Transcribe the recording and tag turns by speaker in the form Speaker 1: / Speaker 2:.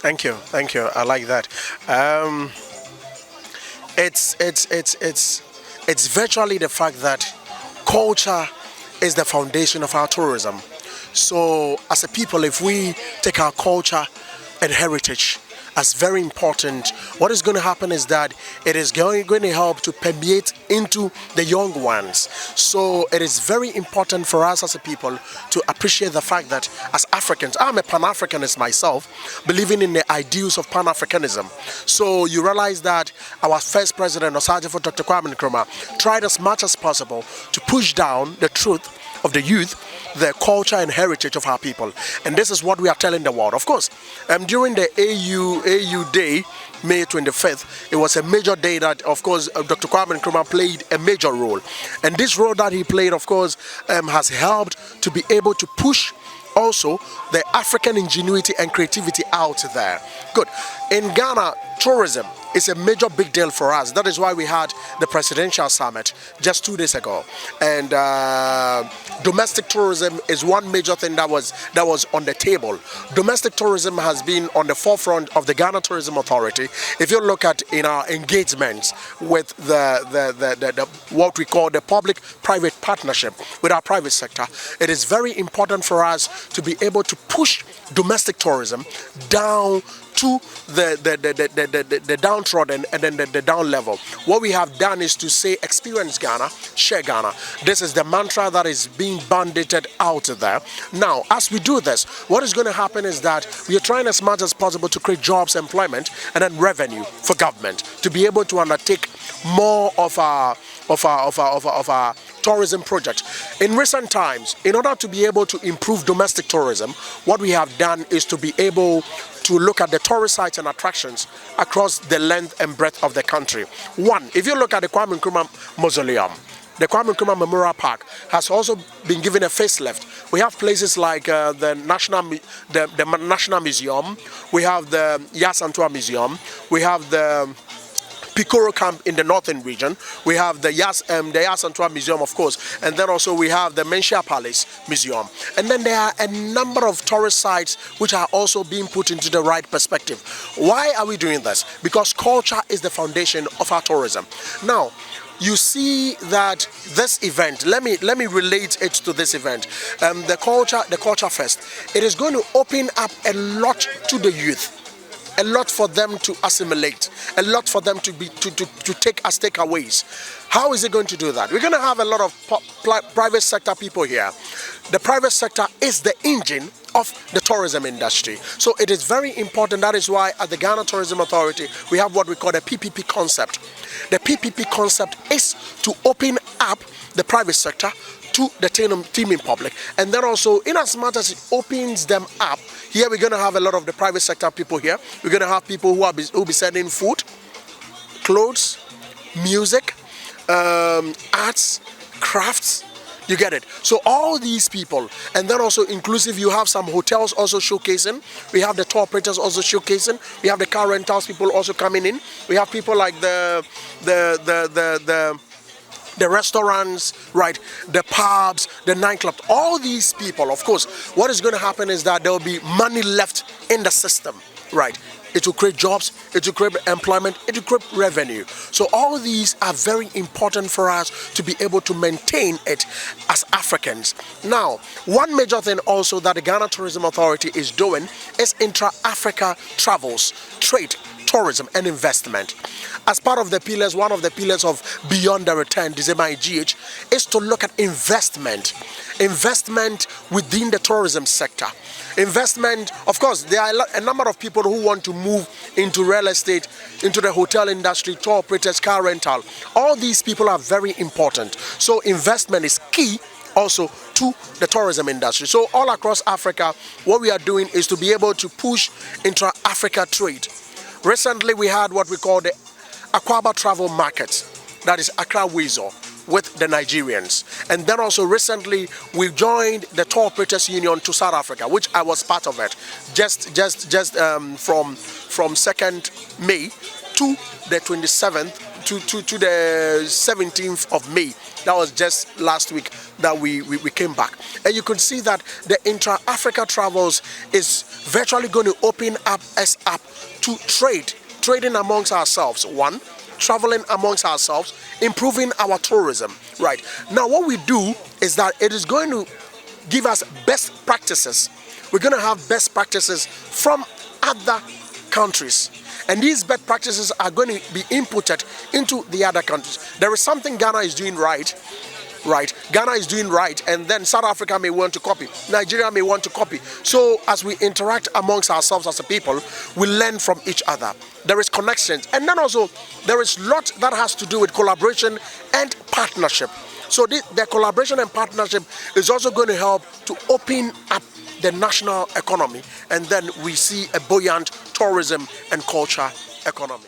Speaker 1: thank you. I like that. Um, it's virtually the fact that culture is the foundation of our tourism. So, as a people, if we take our culture and heritage as very important, what is going to happen is that it is going to help to permeate into the young ones. So, it is very important for us as a people to appreciate the fact that as Africans, I'm a Pan Africanist myself, believing in the ideals of Pan Africanism. So, you realize that our first president, Osajifo Dr. Kwame Nkrumah, tried as much as possible to push down the truth of the youth, the culture and heritage of our people. And this is what we are telling the world. Of course, during the AU Day, May 25th, it was a major day that, of course, Dr. Kwame Nkrumah played a major role. And this role that he played, of course, has helped to be able to push also the African ingenuity and creativity out there. Good. In Ghana, tourism is a major big deal for us. That is why we had the presidential summit just 2 days ago. And domestic tourism is one major thing that was on the table. Domestic tourism has been on the forefront of the Ghana Tourism Authority. If you look at in our engagements with the what we call the public-private partnership with our private sector, it is very important for us to be able to push domestic tourism down to the downtrodden and then the down level. What we have done is to say experience Ghana, share Ghana. This is the mantra that is being bandited out there. Now, as we do this, what is going to happen is that we are trying as much as possible to create jobs, employment, and then revenue for government to be able to undertake more of our tourism project. In recent times, in order to be able to improve domestic tourism, what we have done is to be able to look at the tourist sites and attractions across the length and breadth of the country. One, if you look at the Kwame Nkrumah Mausoleum, the Kwame Nkrumah Memorial Park has also been given a facelift. We have places like the National Museum, we have the Yasantua Museum, we have the Picoro Camp in the northern region. We have the Yasantua Museum, of course, and then also we have the Menchia Palace Museum. And then there are a number of tourist sites which are also being put into the right perspective. Why are we doing this? Because culture is the foundation of our tourism. Now, you see that this event, let me relate it to this event. The CultureFest, it is going to open up a lot to the youth. A lot for them to assimilate, a lot for them to take as takeaways. How is it going to do that? We're going to have a lot of private sector people here. The private sector is the engine of the tourism industry. So it is very important. That is why at the Ghana Tourism Authority, we have what we call the PPP concept. The PPP concept is to open up the private sector to the teaming public. And then also, in as much as it opens them up, here we're going to have a lot of the private sector people here. We're going to have people who will be selling food, clothes, music, arts, crafts. You get it? So all these people, and then also inclusive, you have some hotels also showcasing. We have the tour operators also showcasing. We have the car rentals people also coming in. We have people like the restaurants, right, the pubs, the nightclubs, all these people. Of course, what is going to happen is that there will be money left in the system, right? It will create jobs, it will create employment, it will create revenue. So all these are very important for us to be able to maintain it as Africans. Now, one major thing also that the Ghana Tourism Authority is doing is intra-Africa travels, trade, tourism and investment. As part of the pillars, one of the pillars of Beyond the Return, DZMIGH, is to look at investment within the tourism sector. Investment, of course, there are a number of people who want to move into real estate, into the hotel industry, tour operators, car rental. All these people are very important. So investment is key also to the tourism industry. So all across Africa, what we are doing is to be able to push intra-Africa trade. Recently, we had what we call the Akwaba Travel Market, that is Accra Wezo, with the Nigerians. And then also recently, we joined the Tour Operators Union to South Africa, which I was part of it, just from 2nd May to the 27th, to the 17th of May That was just last week that we came back. And you can see that the intra-Africa travels is virtually going to open us up to trading amongst ourselves. One, traveling amongst ourselves, improving our tourism. Right. Now what we do is that it is going to give us best practices. We're going to have best practices from other countries. And these best practices are going to be inputted into the other countries. There is something Ghana is doing right. Ghana is doing right, and then South Africa may want to copy. Nigeria may want to copy. So as we interact amongst ourselves as a people, we learn from each other. There is connections. And then also, there is a lot that has to do with collaboration and partnership. So the collaboration and partnership is also going to help to open up the national economy, and then we see a buoyant tourism and culture economy.